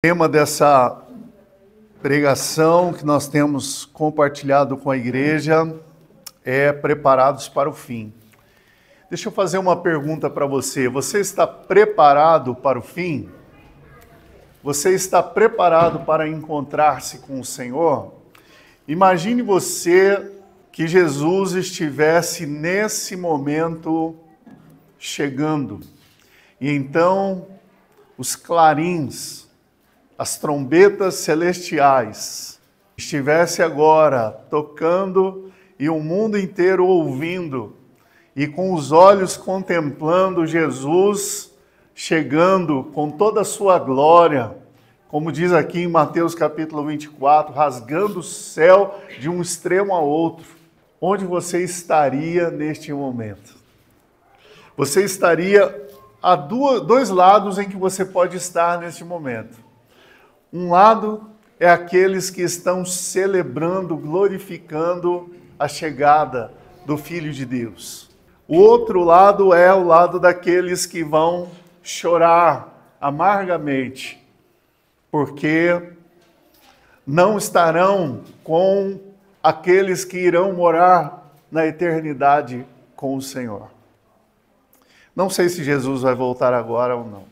O tema dessa pregação que nós temos compartilhado com a igreja é Preparados para o Fim. Deixa eu fazer uma pergunta para você. Você está preparado para o fim? Você está preparado para encontrar-se com o Senhor? Imagine você que Jesus estivesse nesse momento chegando. E então os clarins, as trombetas celestiais, estivesse agora tocando e o mundo inteiro ouvindo e com os olhos contemplando Jesus chegando com toda a sua glória, como diz aqui em Mateus capítulo 24, rasgando o céu de um extremo a outro. Onde você estaria neste momento? Você estaria a dois lados em que você pode estar neste momento. Um lado é aqueles que estão celebrando, glorificando a chegada do Filho de Deus. O outro lado é o lado daqueles que vão chorar amargamente, porque não estarão com aqueles que irão morar na eternidade com o Senhor. Não sei se Jesus vai voltar agora ou não.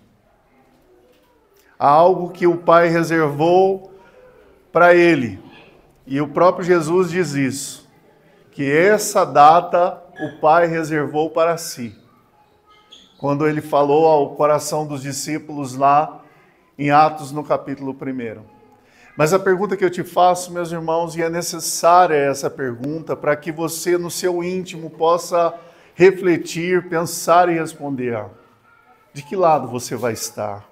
Há algo que o Pai reservou para ele. E o próprio Jesus diz isso, que essa data o Pai reservou para si. Quando ele falou ao coração dos discípulos lá em Atos no capítulo 1. Mas a pergunta que eu te faço, meus irmãos, e é necessária essa pergunta para que você no seu íntimo possa refletir, pensar e responder. De que lado você vai estar?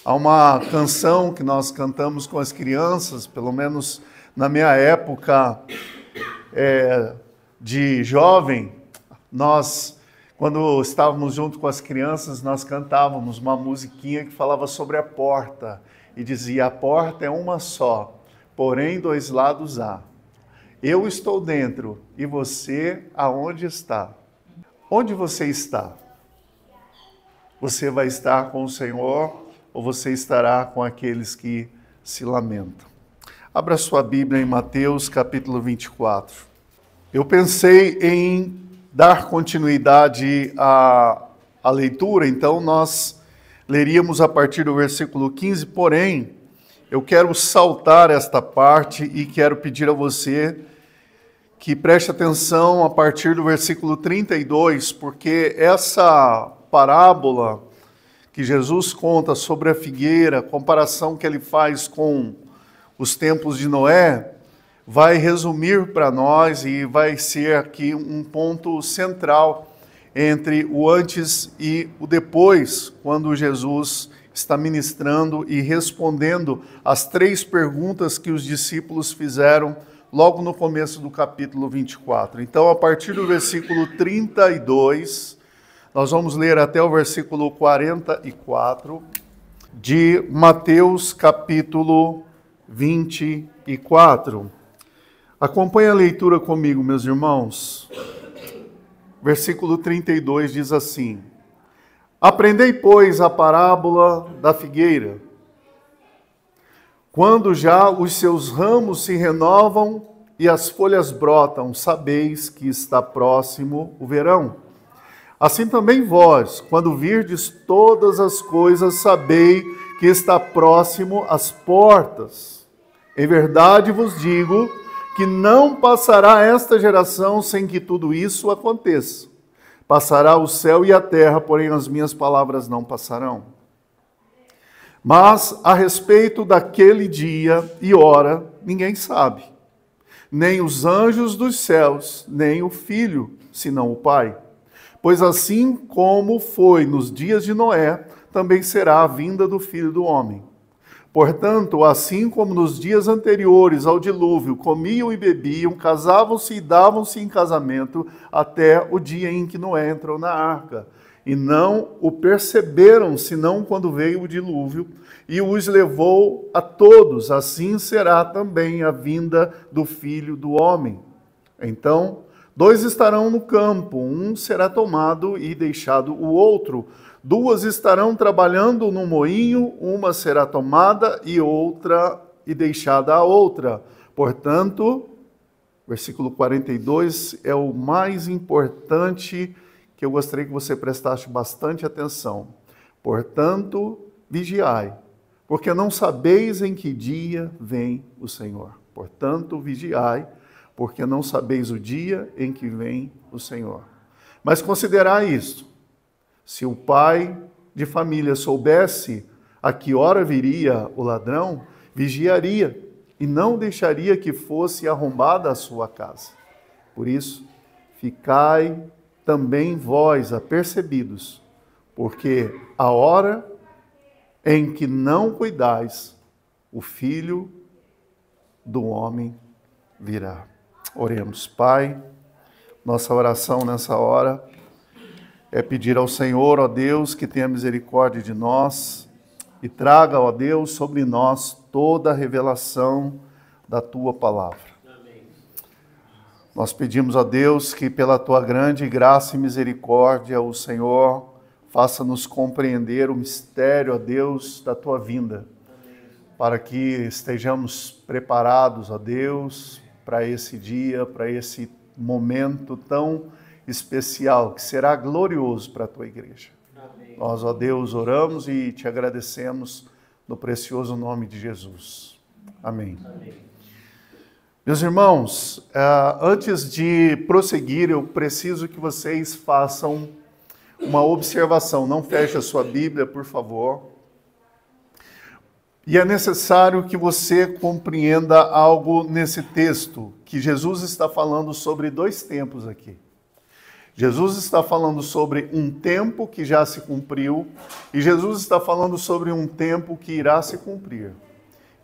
Há uma canção que nós cantamos com as crianças, pelo menos na minha época de jovem, quando estávamos junto com as crianças, nós cantávamos uma musiquinha que falava sobre a porta e dizia: a porta é uma só, porém dois lados há. Eu estou dentro e você aonde está? Onde você está? Você vai estar com o Senhor ou você estará com aqueles que se lamentam? Abra sua Bíblia em Mateus capítulo 24. Eu pensei em dar continuidade à leitura, então nós leríamos a partir do versículo 15, porém, eu quero saltar esta parte e quero pedir a você que preste atenção a partir do versículo 32, porque essa parábola que Jesus conta sobre a figueira, a comparação que ele faz com os tempos de Noé, vai resumir para nós e vai ser aqui um ponto central entre o antes e o depois, quando Jesus está ministrando e respondendo as três perguntas que os discípulos fizeram logo no começo do capítulo 24. Então, a partir do versículo 32, nós vamos ler até o versículo 44 de Mateus capítulo 24. Acompanhe a leitura comigo, meus irmãos. Versículo 32 diz assim: Aprendei, pois, a parábola da figueira. Quando já os seus ramos se renovam e as folhas brotam, sabeis que está próximo o verão. Assim também vós, quando virdes todas as coisas, sabei que está próximo às portas. Em verdade vos digo que não passará esta geração sem que tudo isso aconteça. Passará o céu e a terra, porém as minhas palavras não passarão. Mas a respeito daquele dia e hora, ninguém sabe, nem os anjos dos céus, nem o Filho, senão o Pai. Pois assim como foi nos dias de Noé, também será a vinda do Filho do Homem. Portanto, assim como nos dias anteriores ao dilúvio, comiam e bebiam, casavam-se e davam-se em casamento, até o dia em que Noé entrou na arca. E não o perceberam, senão quando veio o dilúvio, e os levou a todos. Assim será também a vinda do Filho do Homem. Então, dois estarão no campo, um será tomado e deixado o outro. Duas estarão trabalhando no moinho, uma será tomada e deixada a outra. Portanto, versículo 42 é o mais importante, que eu gostaria que você prestasse bastante atenção. Portanto, vigiai, porque não sabeis em que dia vem o Senhor. Portanto, vigiai, porque não sabeis o dia em que vem o Senhor. Mas considerai isto: se o pai de família soubesse a que hora viria o ladrão, vigiaria e não deixaria que fosse arrombada a sua casa. Por isso, ficai também vós apercebidos, porque a hora em que não cuidais, o Filho do Homem virá. Oremos. Pai, nossa oração nessa hora é pedir ao Senhor, ó Deus, que tenha misericórdia de nós e traga, ó Deus, sobre nós toda a revelação da Tua palavra. Amém. Nós pedimos a Deus que pela Tua grande graça e misericórdia o Senhor faça-nos compreender o mistério, ó Deus, da Tua vinda, para que estejamos preparados, ó Deus, para esse dia, para esse momento tão especial, que será glorioso para a Tua igreja. Amém. Nós, ó Deus, oramos e te agradecemos no precioso nome de Jesus. Amém. Amém. Meus irmãos, antes de prosseguir, eu preciso que vocês façam uma observação. Não feche a sua Bíblia, por favor. E é necessário que você compreenda algo nesse texto, que Jesus está falando sobre dois tempos aqui. Jesus está falando sobre um tempo que já se cumpriu e Jesus está falando sobre um tempo que irá se cumprir.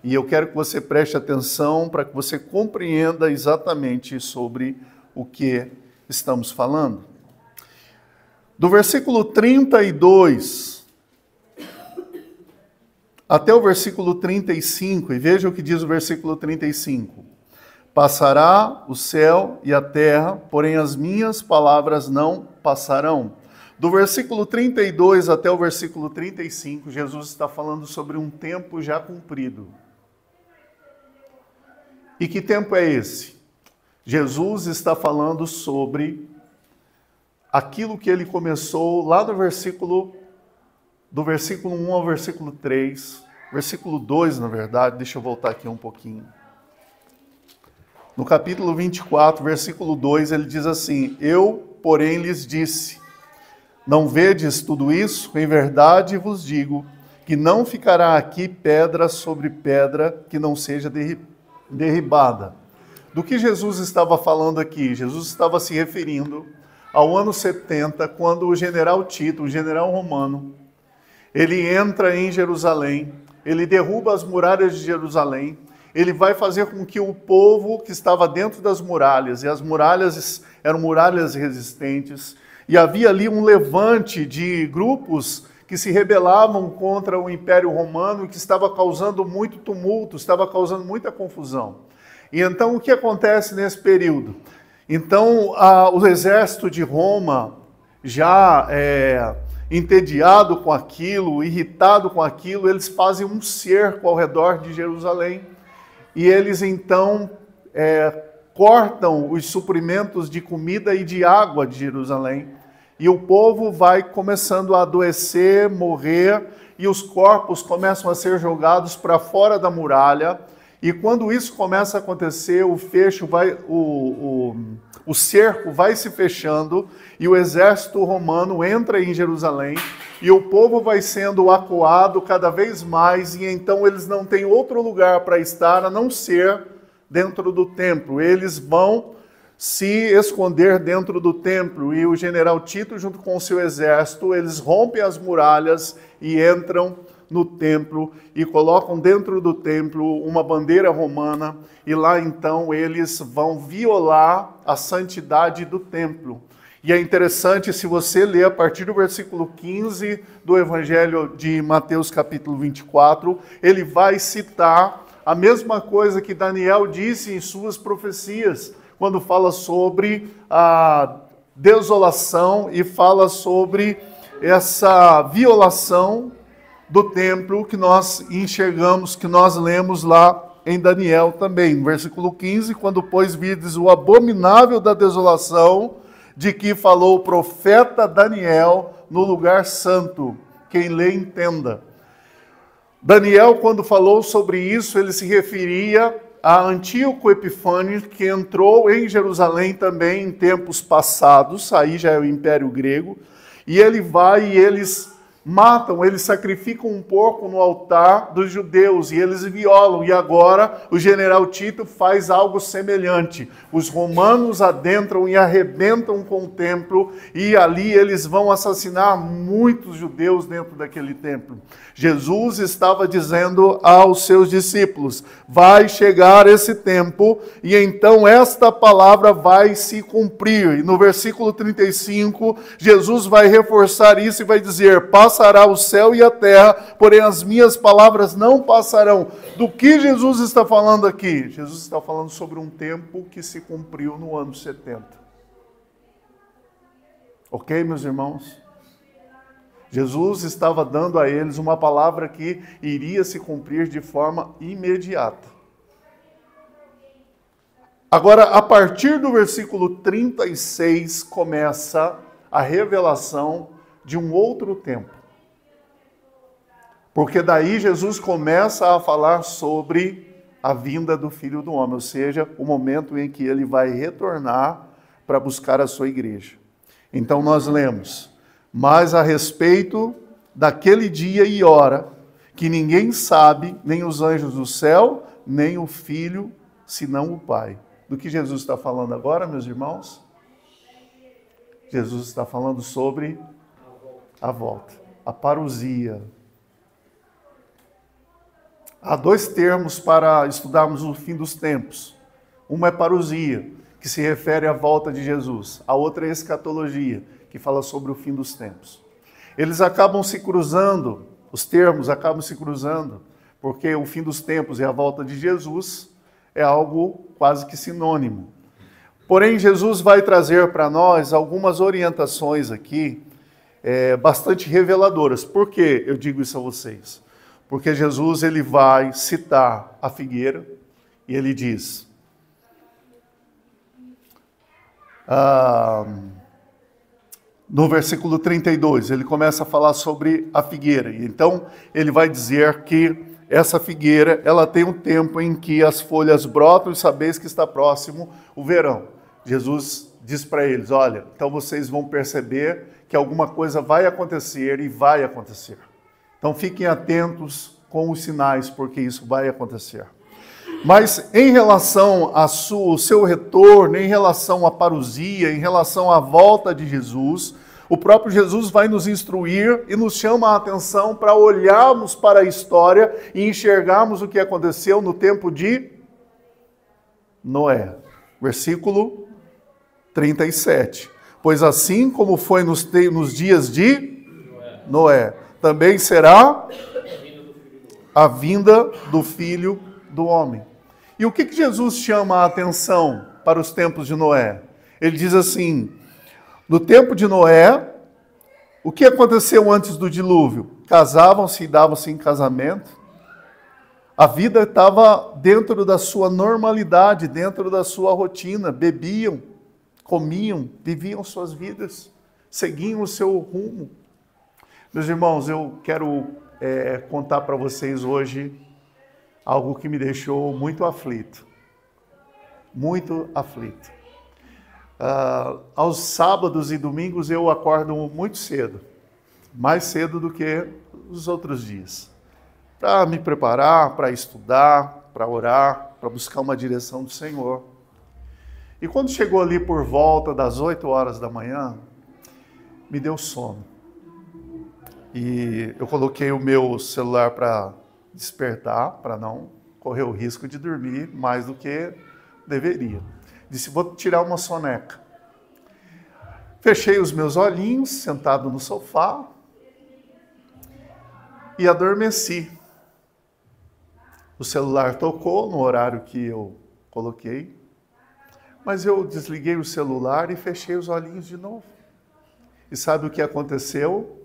E eu quero que você preste atenção para que você compreenda exatamente sobre o que estamos falando. Do versículo 32 até o versículo 35, e veja o que diz o versículo 35. Passará o céu e a terra, porém as minhas palavras não passarão. Do versículo 32 até o versículo 35, Jesus está falando sobre um tempo já cumprido. E que tempo é esse? Jesus está falando sobre aquilo que ele começou lá do versículo 1 ao versículo 3, versículo 2, na verdade, deixa eu voltar aqui um pouquinho. No capítulo 24, versículo 2, ele diz assim: Eu, porém, lhes disse, não vedes tudo isso? Em verdade vos digo, que não ficará aqui pedra sobre pedra que não seja derribada. Do que Jesus estava falando aqui? Jesus estava se referindo ao ano 70, quando o general Tito, o general romano, ele entra em Jerusalém, ele derruba as muralhas de Jerusalém, ele vai fazer com que o povo que estava dentro das muralhas, e as muralhas eram muralhas resistentes, e havia ali um levante de grupos que se rebelavam contra o Império Romano e que estava causando muito tumulto, estava causando muita confusão. E então o que acontece nesse período? Então o exército de Roma, já entediado com aquilo, irritado com aquilo, eles fazem um cerco ao redor de Jerusalém e eles então cortam os suprimentos de comida e de água de Jerusalém. E o povo vai começando a adoecer, morrer, e os corpos começam a ser jogados para fora da muralha. E quando isso começa a acontecer, o cerco vai se fechando e o exército romano entra em Jerusalém e o povo vai sendo acuado cada vez mais, e então eles não têm outro lugar para estar a não ser dentro do templo. Eles vão se esconder dentro do templo, e o general Tito, junto com o seu exército, eles rompem as muralhas e entram no templo e colocam dentro do templo uma bandeira romana, e lá então eles vão violar a santidade do templo. E é interessante, se você ler a partir do versículo 15 do Evangelho de Mateus capítulo 24, ele vai citar a mesma coisa que Daniel disse em suas profecias, quando fala sobre a desolação e fala sobre essa violação do templo que nós enxergamos, que nós lemos lá em Daniel também, no versículo 15, quando pois vides o abominável da desolação, de que falou o profeta Daniel no lugar santo. Quem lê, entenda. Daniel, quando falou sobre isso, ele se referia a Antíoco Epifânes, que entrou em Jerusalém também em tempos passados, aí já é o Império Grego, e ele vai e eles matam, eles sacrificam um porco no altar dos judeus e eles violam. E agora o general Tito faz algo semelhante. Os romanos adentram e arrebentam com o templo e ali eles vão assassinar muitos judeus dentro daquele templo. Jesus estava dizendo aos seus discípulos, vai chegar esse tempo e então esta palavra vai se cumprir. E no versículo 35, Jesus vai reforçar isso e vai dizer, passará o céu e a terra, porém as minhas palavras não passarão. Do que Jesus está falando aqui? Jesus está falando sobre um tempo que se cumpriu no ano 70. Ok, meus irmãos? Jesus estava dando a eles uma palavra que iria se cumprir de forma imediata. Agora, a partir do versículo 36, começa a revelação de um outro tempo. Porque daí Jesus começa a falar sobre a vinda do Filho do Homem, ou seja, o momento em que ele vai retornar para buscar a sua igreja. Então nós lemos, mas a respeito daquele dia e hora, que ninguém sabe, nem os anjos do céu, nem o Filho, senão o Pai. Do que Jesus está falando agora, meus irmãos? Jesus está falando sobre a volta, a parousia. Há dois termos para estudarmos o fim dos tempos. Uma é parousia, que se refere à volta de Jesus. A outra é escatologia, que fala sobre o fim dos tempos. Eles acabam se cruzando, os termos acabam se cruzando, porque o fim dos tempos e a volta de Jesus é algo quase que sinônimo. Porém, Jesus vai trazer para nós algumas orientações aqui, bastante reveladoras. Por que eu digo isso a vocês? Porque Jesus ele vai citar a figueira e ele diz, no versículo 32, ele começa a falar sobre a figueira. Então, ele vai dizer que essa figueira, ela tem um tempo em que as folhas brotam e sabeis que está próximo o verão. Jesus diz para eles, olha, então vocês vão perceber que alguma coisa vai acontecer e vai acontecer. Então fiquem atentos com os sinais, porque isso vai acontecer. Mas em relação ao seu retorno, em relação à parousia, em relação à volta de Jesus, o próprio Jesus vai nos instruir e nos chama a atenção para olharmos para a história e enxergarmos o que aconteceu no tempo de Noé. Versículo 37. Pois assim como foi nos dias de Noé, também será a vinda do Filho do Homem. E o que Jesus chama a atenção para os tempos de Noé? Ele diz assim, no tempo de Noé, o que aconteceu antes do dilúvio? Casavam-se e davam-se em casamento. A vida estava dentro da sua normalidade, dentro da sua rotina. Bebiam, comiam, viviam suas vidas, seguiam o seu rumo. Meus irmãos, eu quero contar para vocês hoje algo que me deixou muito aflito. Muito aflito. Aos sábados e domingos eu acordo muito cedo, mais cedo do que os outros dias, para me preparar, para estudar, para orar, para buscar uma direção do Senhor. E quando chegou ali por volta das 8 horas da manhã, me deu sono. E eu coloquei o meu celular para despertar, para não correr o risco de dormir mais do que deveria. Disse, vou tirar uma soneca. Fechei os meus olhinhos, sentado no sofá, e adormeci. O celular tocou no horário que eu coloquei, mas eu desliguei o celular e fechei os olhinhos de novo. E sabe o que aconteceu?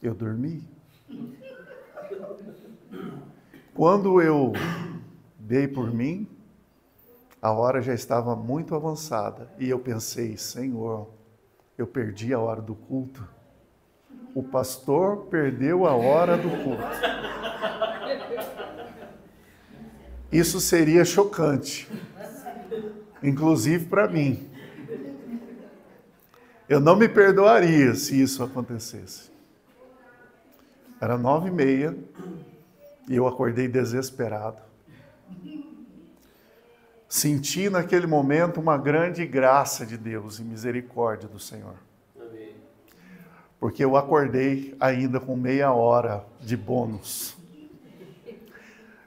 Eu dormi. Quando eu dei por mim, a hora já estava muito avançada e eu pensei, Senhor, eu perdi a hora do culto. O pastor perdeu a hora do culto. Isso seria chocante, inclusive para mim. Eu não me perdoaria se isso acontecesse. Era 9h30 e eu acordei desesperado. Senti naquele momento uma grande graça de Deus e misericórdia do Senhor. Amém. Porque eu acordei ainda com meia hora de bônus.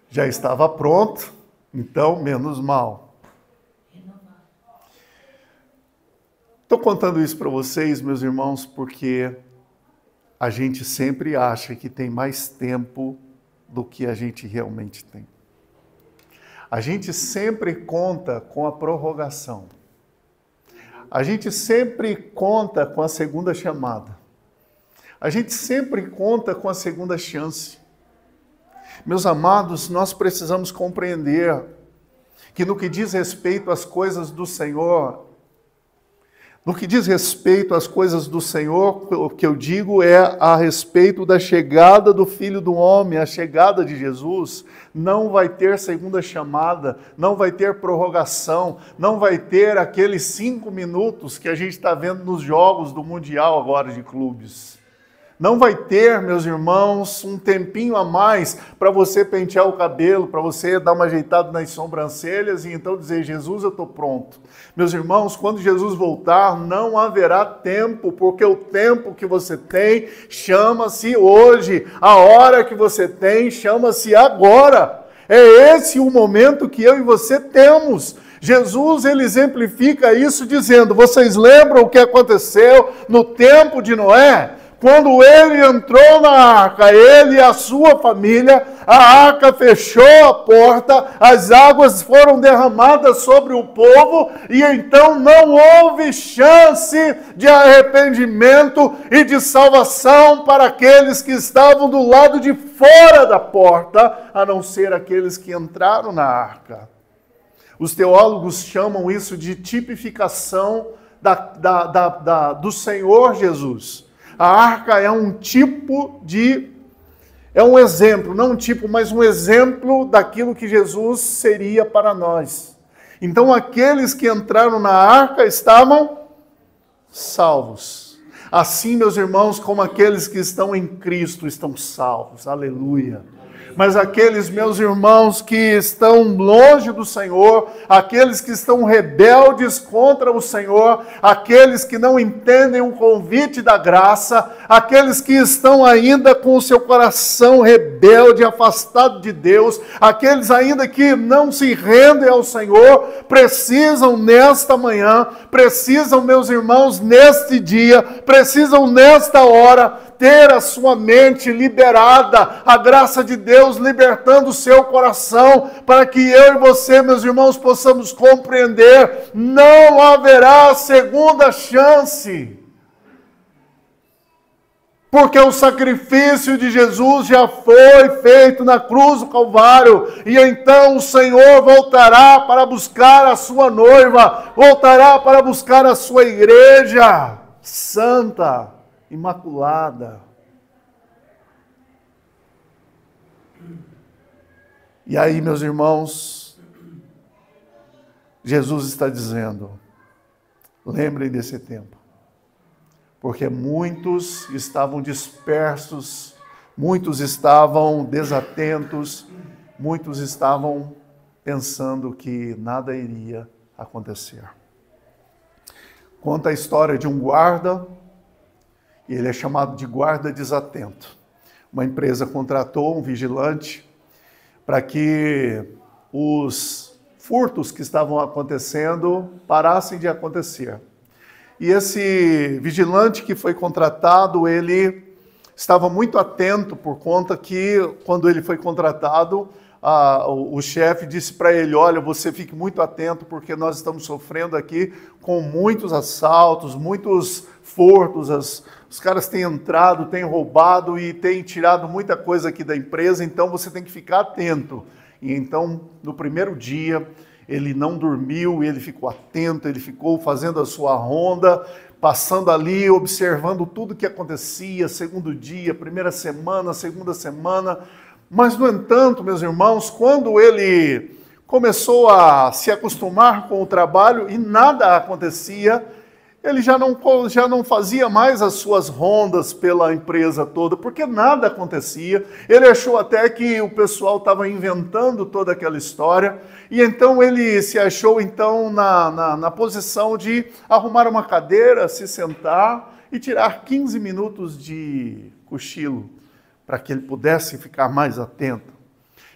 Já estava pronto, então menos mal. Estou contando isso para vocês, meus irmãos, porque a gente sempre acha que tem mais tempo do que a gente realmente tem. A gente sempre conta com a prorrogação. A gente sempre conta com a segunda chamada. A gente sempre conta com a segunda chance. Meus amados, nós precisamos compreender que no que diz respeito às coisas do Senhor, o que eu digo é a respeito da chegada do Filho do Homem, a chegada de Jesus, não vai ter segunda chamada, não vai ter prorrogação, não vai ter aqueles 5 minutos que a gente está vendo nos jogos do Mundial agora de clubes. Não vai ter, meus irmãos, um tempinho a mais para você pentear o cabelo, para você dar uma ajeitada nas sobrancelhas e então dizer, Jesus, eu estou pronto. Meus irmãos, quando Jesus voltar, não haverá tempo, porque o tempo que você tem chama-se hoje. A hora que você tem chama-se agora. É esse o momento que eu e você temos. Jesus, ele exemplifica isso dizendo, vocês lembram o que aconteceu no tempo de Noé? Quando ele entrou na arca, ele e a sua família, a arca fechou a porta, as águas foram derramadas sobre o povo e então não houve chance de arrependimento e de salvação para aqueles que estavam do lado de fora da porta, a não ser aqueles que entraram na arca. Os teólogos chamam isso de tipificação do Senhor Jesus. A arca é um exemplo, não um tipo, mas um exemplo daquilo que Jesus seria para nós. Então aqueles que entraram na arca estavam salvos. Assim, meus irmãos, como aqueles que estão em Cristo estão salvos. Aleluia. Mas aqueles, meus irmãos, que estão longe do Senhor, aqueles que estão rebeldes contra o Senhor, aqueles que não entendem o convite da graça, aqueles que estão ainda com o seu coração rebelde, afastado de Deus, aqueles ainda que não se rendem ao Senhor, precisam nesta manhã, precisam, meus irmãos, neste dia, precisam nesta hora, ter a sua mente liberada, a graça de Deus libertando o seu coração, para que eu e você, meus irmãos, possamos compreender, não haverá segunda chance. Porque o sacrifício de Jesus já foi feito na cruz do Calvário, e então o Senhor voltará para buscar a sua noiva, voltará para buscar a sua igreja santa, imaculada. E aí, meus irmãos, Jesus está dizendo, lembrem desse tempo, porque muitos estavam dispersos, muitos estavam desatentos, muitos estavam pensando que nada iria acontecer. Conta a história de um guarda, e ele é chamado de guarda desatento. Uma empresa contratou um vigilante para que os furtos que estavam acontecendo parassem de acontecer. E esse vigilante que foi contratado, ele estava muito atento por conta que, quando ele foi contratado, o chefe disse para ele, olha, você fique muito atento porque nós estamos sofrendo aqui com muitos assaltos, muitos furtos, os caras têm entrado, têm roubado e têm tirado muita coisa aqui da empresa, então você tem que ficar atento. E então, no primeiro dia, ele não dormiu, ele ficou atento, ele ficou fazendo a sua ronda, passando ali, observando tudo que acontecia, segundo dia, primeira semana, segunda semana. Mas, no entanto, meus irmãos, quando ele começou a se acostumar com o trabalho e nada acontecia, ele já não fazia mais as suas rondas pela empresa toda, porque nada acontecia. Ele achou até que o pessoal estava inventando toda aquela história, e então ele se achou então na posição de arrumar uma cadeira, se sentar e tirar 15 minutos de cochilo, para que ele pudesse ficar mais atento.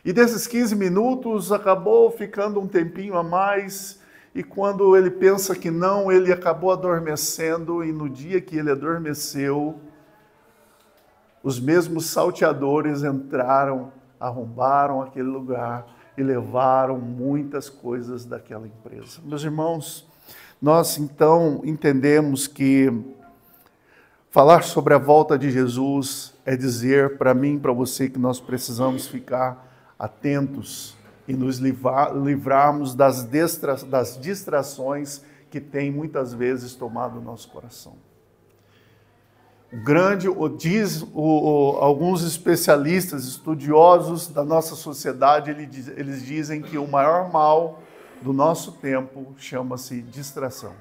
E desses 15 minutos acabou ficando um tempinho a mais, e quando ele pensa que não, ele acabou adormecendo, e no dia que ele adormeceu, os mesmos salteadores entraram, arrombaram aquele lugar e levaram muitas coisas daquela empresa. Meus irmãos, nós então entendemos que falar sobre a volta de Jesus é dizer para mim e para você que nós precisamos ficar atentos e nos livrarmos das distrações que têm muitas vezes tomado o nosso coração. Alguns especialistas, estudiosos da nossa sociedade, eles dizem que o maior mal do nosso tempo chama-se distração.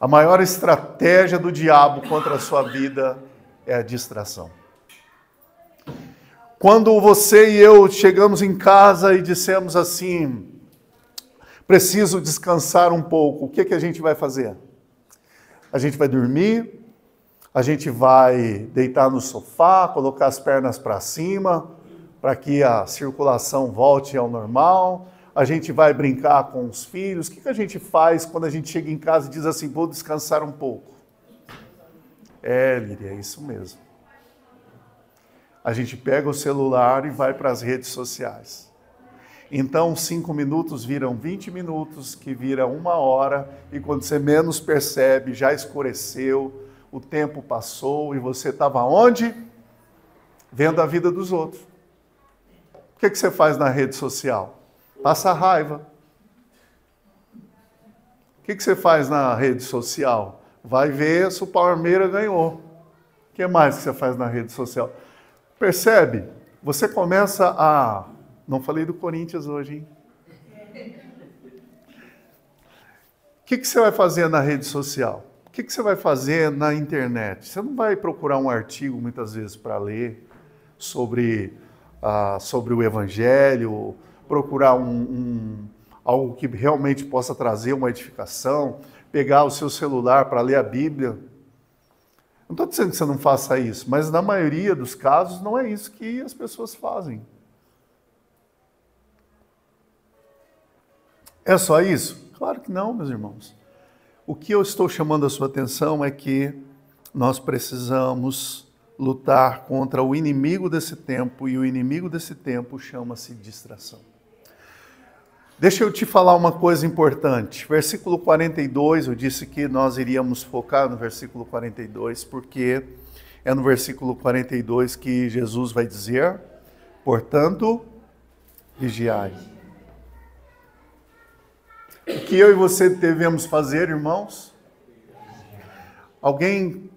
A maior estratégia do diabo contra a sua vida é a distração. Quando você e eu chegamos em casa e dissemos assim, preciso descansar um pouco, o que a gente vai fazer? A gente vai dormir, a gente vai deitar no sofá, colocar as pernas para cima, para que a circulação volte ao normal, a gente vai brincar com os filhos. O que a gente faz quando a gente chega em casa e diz assim, vou descansar um pouco? Líria, é isso mesmo. A gente pega o celular e vai para as redes sociais. Então, 5 minutos viram 20 minutos, que vira 1 hora, e quando você menos percebe, já escureceu, o tempo passou, e você estava onde? Vendo a vida dos outros. O que você faz na rede social? Passa raiva. O que você faz na rede social? Vai ver se o Palmeiras ganhou. O que mais que você faz na rede social? Percebe? Você começa a... Não falei do Corinthians hoje, hein? O que você vai fazer na rede social? O que você vai fazer na internet? Você não vai procurar um artigo, muitas vezes, para ler sobre o Evangelho, procurar algo que realmente possa trazer uma edificação, pegar o seu celular para ler a Bíblia. Não estou dizendo que você não faça isso, mas na maioria dos casos não é isso que as pessoas fazem. É só isso? Claro que não, meus irmãos. O que eu estou chamando a sua atenção é que nós precisamos lutar contra o inimigo desse tempo, e o inimigo desse tempo chama-se distração. Deixa eu te falar uma coisa importante. Versículo 42, eu disse que nós iríamos focar no versículo 42, porque é no versículo 42 que Jesus vai dizer, portanto, vigiai. O que eu e você devemos fazer, irmãos? Alguém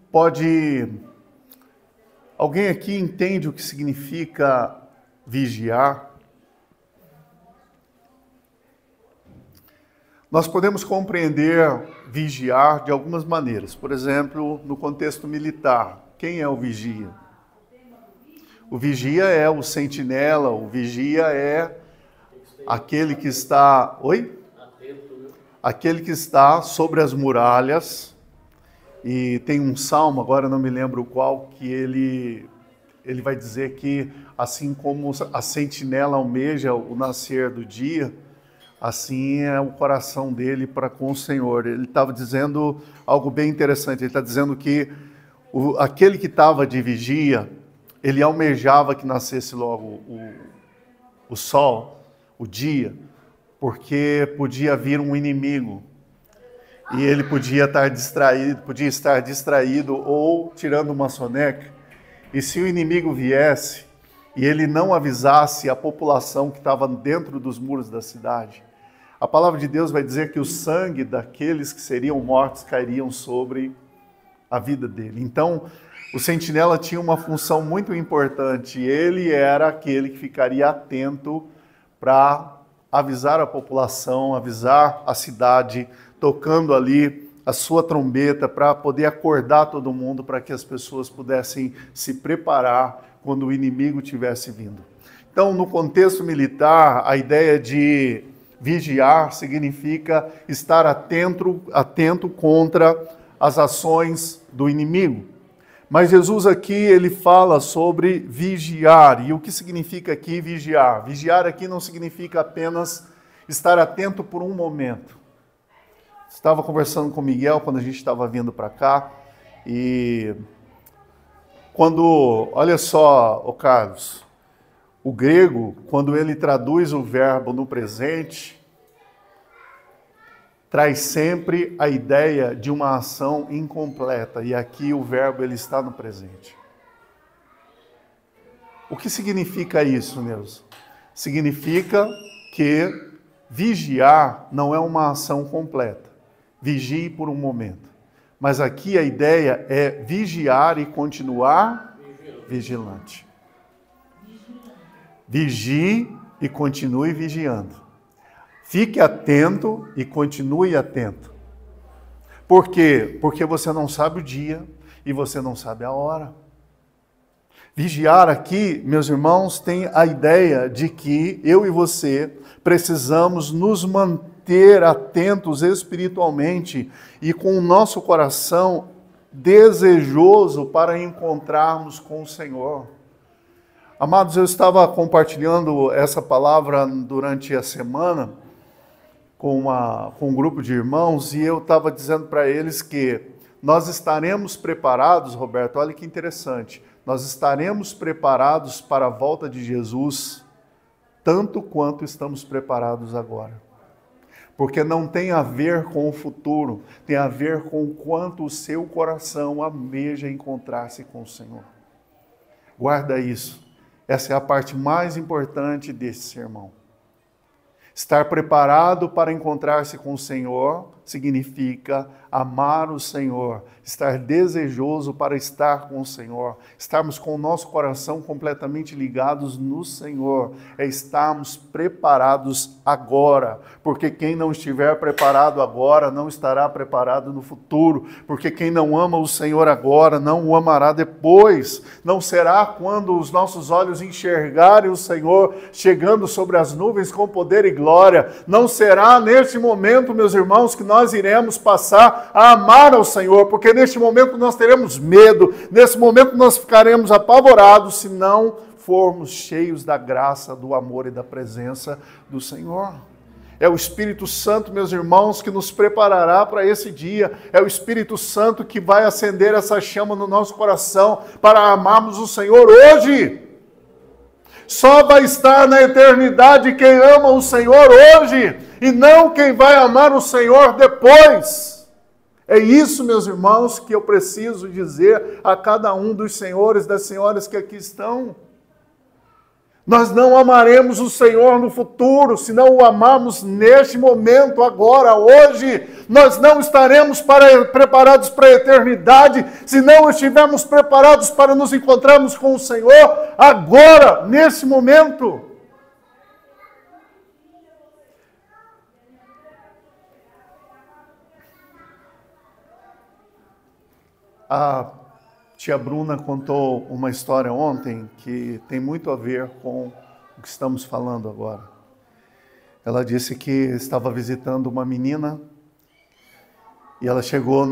aqui entende o que significa vigiar? Nós podemos compreender vigiar de algumas maneiras. Por exemplo, no contexto militar, quem é o vigia? O vigia é o sentinela, o vigia é aquele que está... Oi? Aquele que está sobre as muralhas, e tem um salmo, agora não me lembro qual, que ele vai dizer que assim como a sentinela almeja o nascer do dia, assim é o coração dele para com o Senhor. Ele estava dizendo algo bem interessante, ele está dizendo que aquele que estava de vigia, ele almejava que nascesse logo o sol, o dia, porque podia vir um inimigo e ele podia estar distraído ou tirando uma soneca. E se o inimigo viesse e ele não avisasse a população que estava dentro dos muros da cidade, a palavra de Deus vai dizer que o sangue daqueles que seriam mortos cairiam sobre a vida dele. Então, o sentinela tinha uma função muito importante. Ele era aquele que ficaria atento para avisar a população, avisar a cidade, tocando ali a sua trombeta para poder acordar todo mundo, para que as pessoas pudessem se preparar quando o inimigo tivesse vindo. Então, no contexto militar, a ideia de vigiar significa estar atento contra as ações do inimigo. Mas Jesus aqui, ele fala sobre vigiar. E o que significa aqui vigiar? Vigiar aqui não significa apenas estar atento por um momento. Estava conversando com o Miguel quando a gente estava vindo para cá. E olha só, Carlos, o grego, quando ele traduz o verbo no presente, traz sempre a ideia de uma ação incompleta. E aqui o verbo ele está no presente. O que significa isso, Neuza? Significa que vigiar não é uma ação completa. Vigie por um momento. Mas aqui a ideia é vigiar e continuar vigilante. Vigie e continue vigiando. Fique atento e continue atento. Por quê? Porque você não sabe o dia e você não sabe a hora. Vigiar aqui, meus irmãos, tem a ideia de que eu e você precisamos nos manter atentos espiritualmente e com o nosso coração desejoso para encontrarmos com o Senhor. Amados, eu estava compartilhando essa palavra durante a semana com um grupo de irmãos e eu estava dizendo para eles que nós estaremos preparados, Roberto, olha que interessante, nós estaremos preparados para a volta de Jesus tanto quanto estamos preparados agora. Porque não tem a ver com o futuro, tem a ver com o quanto o seu coração almeja encontrar-se com o Senhor. Guarda isso. Essa é a parte mais importante desse sermão. Estar preparado para encontrar-se com o Senhor significa amar o Senhor, estar desejoso para estar com o Senhor, estarmos com o nosso coração completamente ligados no Senhor, é estarmos preparados agora, porque quem não estiver preparado agora não estará preparado no futuro, porque quem não ama o Senhor agora não o amará depois, não será quando os nossos olhos enxergarem o Senhor chegando sobre as nuvens com poder e glória, não será neste momento, meus irmãos, que nós iremos passar a amar ao Senhor, porque neste momento nós teremos medo, nesse momento nós ficaremos apavorados se não formos cheios da graça, do amor e da presença do Senhor. É o Espírito Santo, meus irmãos, que nos preparará para esse dia. É o Espírito Santo que vai acender essa chama no nosso coração para amarmos o Senhor hoje. Só vai estar na eternidade quem ama o Senhor hoje e não quem vai amar o Senhor depois. É isso, meus irmãos, que eu preciso dizer a cada um dos senhores, das senhoras que aqui estão. Nós não amaremos o Senhor no futuro, se não o amarmos neste momento, agora, hoje. Nós não estaremos preparados para a eternidade, se não estivermos preparados para nos encontrarmos com o Senhor, agora, nesse momento. A tia Bruna contou uma história ontem que tem muito a ver com o que estamos falando agora. Ela disse que estava visitando uma menina e ela chegou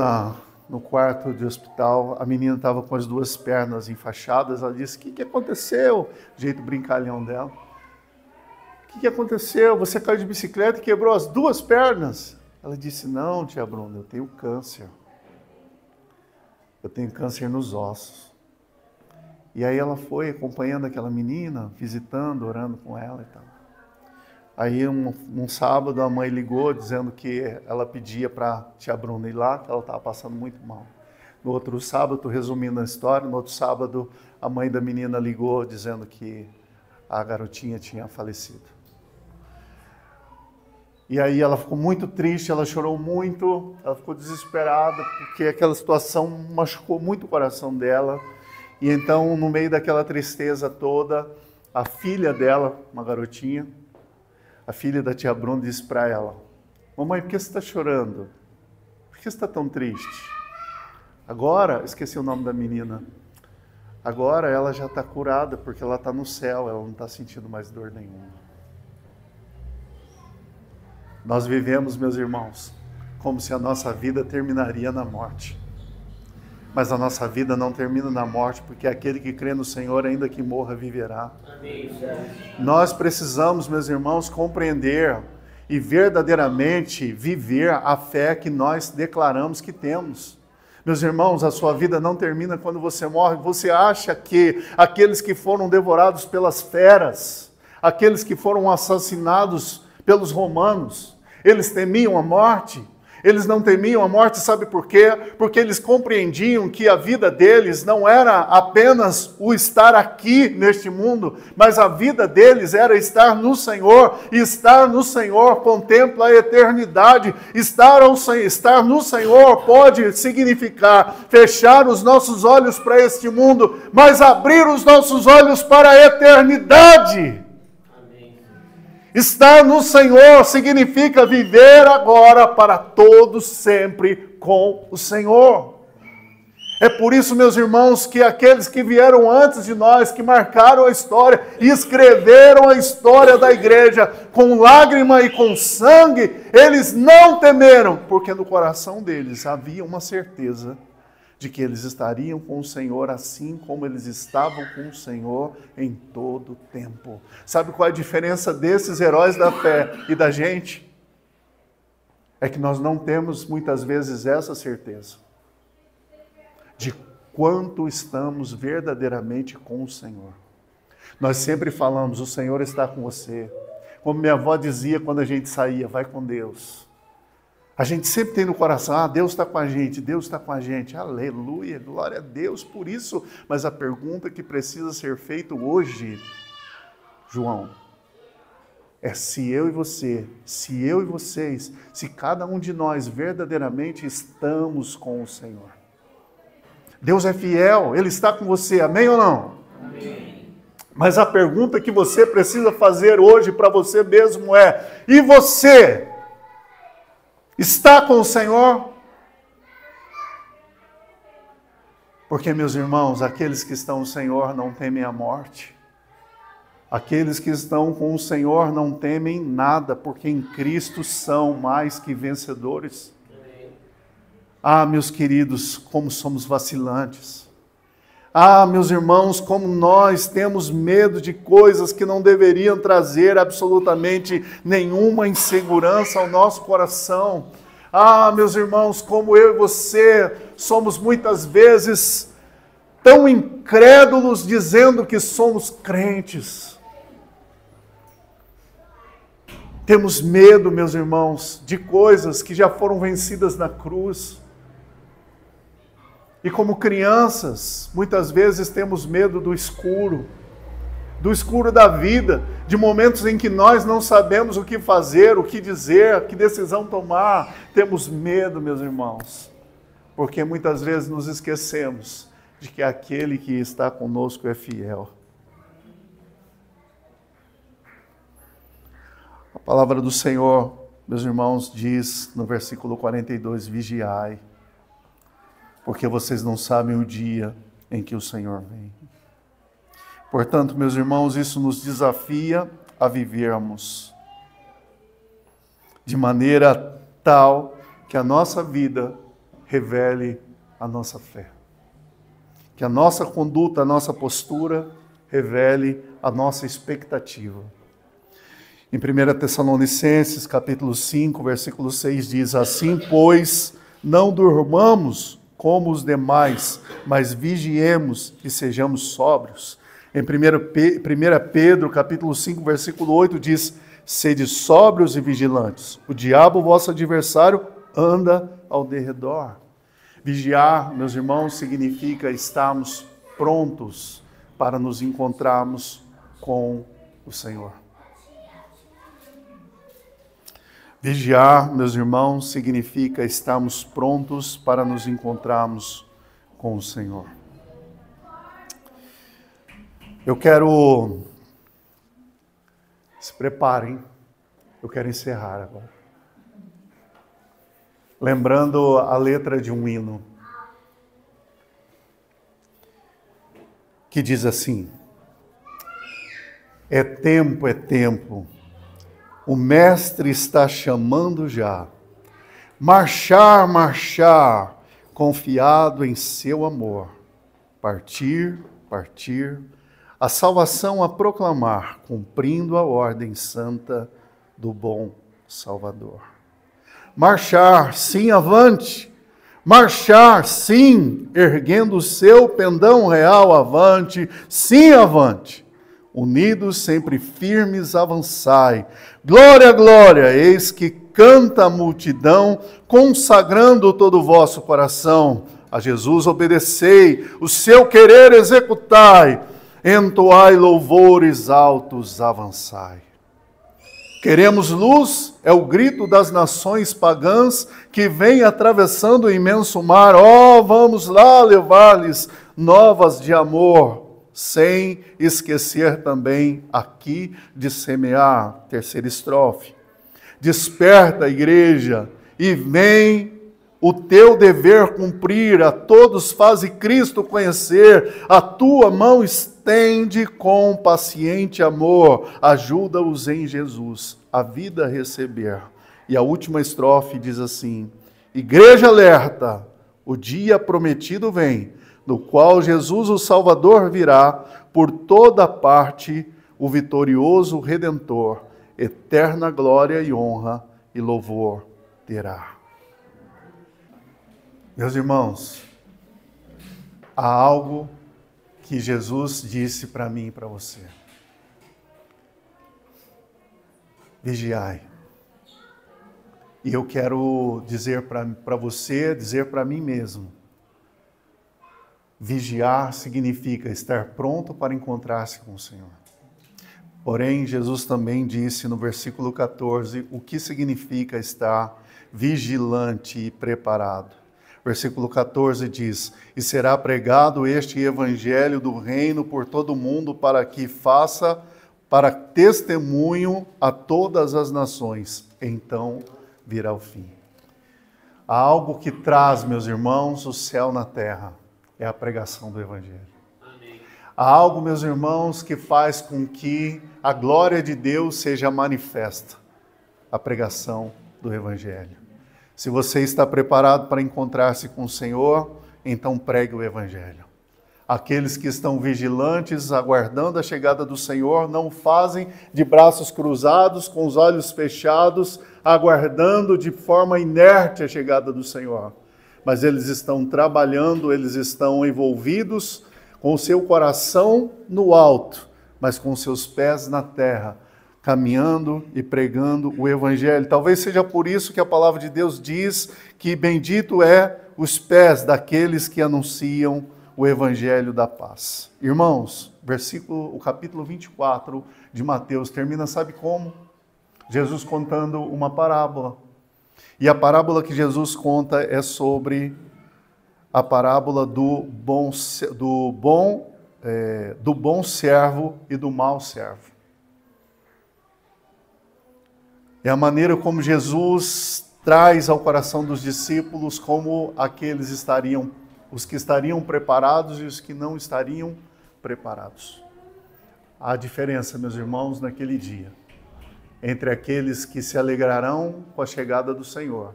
no quarto de hospital, a menina estava com as duas pernas enfaixadas, ela disse, o que aconteceu? Jeito brincalhão dela. O que aconteceu? Você caiu de bicicleta e quebrou as duas pernas? Ela disse, não, tia Bruna, eu tenho câncer. Eu tenho câncer nos ossos. E aí ela foi acompanhando aquela menina, visitando, orando com ela e tal. Aí um sábado a mãe ligou dizendo que ela pedia para a tia Bruna ir lá, que ela estava passando muito mal. No outro sábado, resumindo a história, no outro sábado a mãe da menina ligou dizendo que a garotinha tinha falecido. E aí ela ficou muito triste, ela chorou muito, ela ficou desesperada, porque aquela situação machucou muito o coração dela. E então, no meio daquela tristeza toda, a filha dela, uma garotinha, a filha da tia Bruna, disse para ela: mamãe, por que você está chorando? Por que você está tão triste? Agora, esqueci o nome da menina, agora ela já está curada, porque ela está no céu, ela não está sentindo mais dor nenhuma. Nós vivemos, meus irmãos, como se a nossa vida terminaria na morte. Mas a nossa vida não termina na morte, porque aquele que crê no Senhor, ainda que morra, viverá. Amém. Nós precisamos, meus irmãos, compreender e verdadeiramente viver a fé que nós declaramos que temos. Meus irmãos, a sua vida não termina quando você morre. Você acha que aqueles que foram devorados pelas feras, aqueles que foram assassinados pelos romanos, eles temiam a morte? Eles não temiam a morte, sabe por quê? Porque eles compreendiam que a vida deles não era apenas o estar aqui neste mundo, mas a vida deles era estar no Senhor, e estar no Senhor contempla a eternidade. Estar no Senhor pode significar fechar os nossos olhos para este mundo, mas abrir os nossos olhos para a eternidade. Estar no Senhor significa viver agora para todos sempre com o Senhor. É por isso, meus irmãos, que aqueles que vieram antes de nós, que marcaram a história e escreveram a história da igreja com lágrima e com sangue, eles não temeram, porque no coração deles havia uma certeza de que eles estariam com o Senhor assim como eles estavam com o Senhor em todo o tempo. Sabe qual é a diferença desses heróis da fé e da gente? É que nós não temos muitas vezes essa certeza de quanto estamos verdadeiramente com o Senhor. Nós sempre falamos: o Senhor está com você. Como minha avó dizia quando a gente saía: vai com Deus. A gente sempre tem no coração: Deus está com a gente, Deus está com a gente. Aleluia, glória a Deus por isso. Mas a pergunta que precisa ser feita hoje, João, é se eu e você, se eu e vocês, se cada um de nós verdadeiramente estamos com o Senhor. Deus é fiel, Ele está com você, amém ou não? Amém. Mas a pergunta que você precisa fazer hoje para você mesmo é: e você? Está com o Senhor? Porque, meus irmãos, aqueles que estão no Senhor não temem a morte. Aqueles que estão com o Senhor não temem nada, porque em Cristo são mais que vencedores. Ah, meus queridos, como somos vacilantes. Ah, meus irmãos, como nós temos medo de coisas que não deveriam trazer absolutamente nenhuma insegurança ao nosso coração. Ah, meus irmãos, como eu e você somos muitas vezes tão incrédulos dizendo que somos crentes. Temos medo, meus irmãos, de coisas que já foram vencidas na cruz. E como crianças, muitas vezes temos medo do escuro da vida, de momentos em que nós não sabemos o que fazer, o que dizer, que decisão tomar. Temos medo, meus irmãos, porque muitas vezes nos esquecemos de que aquele que está conosco é fiel. A palavra do Senhor, meus irmãos, diz no versículo 42, vigiai, porque vocês não sabem o dia em que o Senhor vem. Portanto, meus irmãos, isso nos desafia a vivermos de maneira tal que a nossa vida revele a nossa fé. Que a nossa conduta, a nossa postura revele a nossa expectativa. Em 1 Tessalonicenses, capítulo 5, versículo 6, diz: assim, pois, não durmamos como os demais, mas vigiemos e sejamos sóbrios. Em 1 Pedro, capítulo 5, versículo 8, diz: sede sóbrios e vigilantes. O diabo, vosso adversário, anda ao derredor. Vigiar, meus irmãos, significa estarmos prontos para nos encontrarmos com o Senhor. Vigiar, meus irmãos, significa estarmos prontos para nos encontrarmos com o Senhor. Eu quero... Se preparem, eu quero encerrar agora. Lembrando a letra de um hino, que diz assim: é tempo, o Mestre está chamando já, marchar, confiado em seu amor, partir, a salvação a proclamar, cumprindo a ordem santa do bom Salvador. Marchar, sim, avante, marchar, sim, erguendo o seu pendão real avante, sim, avante. Unidos, sempre firmes, avançai. Glória, glória, eis que canta a multidão, consagrando todo o vosso coração. A Jesus obedecei, o seu querer executai, entoai louvores altos, avançai. Queremos luz, é o grito das nações pagãs que vem atravessando o imenso mar. Vamos lá levar-lhes novas de amor, sem esquecer também aqui de semear. Terceira estrofe. Desperta, igreja, e vem o teu dever cumprir, a todos faze Cristo conhecer, a tua mão estende com paciente amor, ajuda-os em Jesus, a vida a receber. E a última estrofe diz assim: igreja alerta, o dia prometido vem, no qual Jesus o Salvador virá, por toda parte o vitorioso Redentor, eterna glória e honra e louvor terá. Meus irmãos, há algo que Jesus disse para mim e para você. Vigiai. E eu quero dizer para você, dizer para mim mesmo. Vigiar significa estar pronto para encontrar-se com o Senhor. Porém, Jesus também disse no versículo 14 o que significa estar vigilante e preparado. Versículo 14 diz: e será pregado este evangelho do reino por todo o mundo para que faça para testemunho a todas as nações. Então virá o fim. Há algo que traz, meus irmãos, o céu na terra. É a pregação do evangelho. Amém. Há algo, meus irmãos, que faz com que a glória de Deus seja manifesta. A pregação do evangelho. Se você está preparado para encontrar-se com o Senhor, então pregue o evangelho. Aqueles que estão vigilantes, aguardando a chegada do Senhor, não fazem de braços cruzados, com os olhos fechados, aguardando de forma inerte a chegada do Senhor. Mas eles estão trabalhando, eles estão envolvidos com o seu coração no alto, mas com seus pés na terra, caminhando e pregando o evangelho. Talvez seja por isso que a palavra de Deus diz que bendito é os pés daqueles que anunciam o evangelho da paz. Irmãos, o capítulo 24 de Mateus termina, sabe como? Jesus contando uma parábola. E a parábola que Jesus conta é sobre a parábola do bom servo e do mau servo. É a maneira como Jesus traz ao coração dos discípulos como os que estariam preparados e os que não estariam preparados. Há diferença, meus irmãos, naquele dia, entre aqueles que se alegrarão com a chegada do Senhor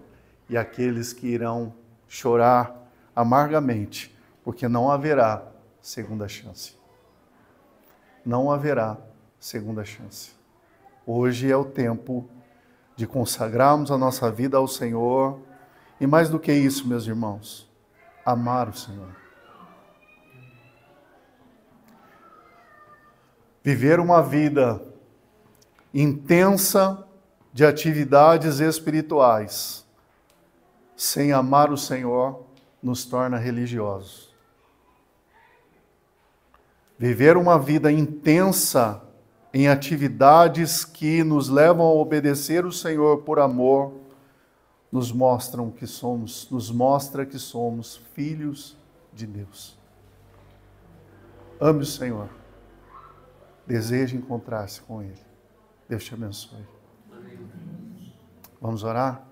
e aqueles que irão chorar amargamente, porque não haverá segunda chance. Não haverá segunda chance. Hoje é o tempo de consagrarmos a nossa vida ao Senhor. E mais do que isso, meus irmãos, amar o Senhor. Viver uma vida intensa de atividades espirituais, sem amar o Senhor, nos torna religiosos. Viver uma vida intensa em atividades que nos levam a obedecer o Senhor por amor, nos mostra que somos filhos de Deus. Ame o Senhor. Deseje encontrar-se com Ele. Deus te abençoe. Vamos orar?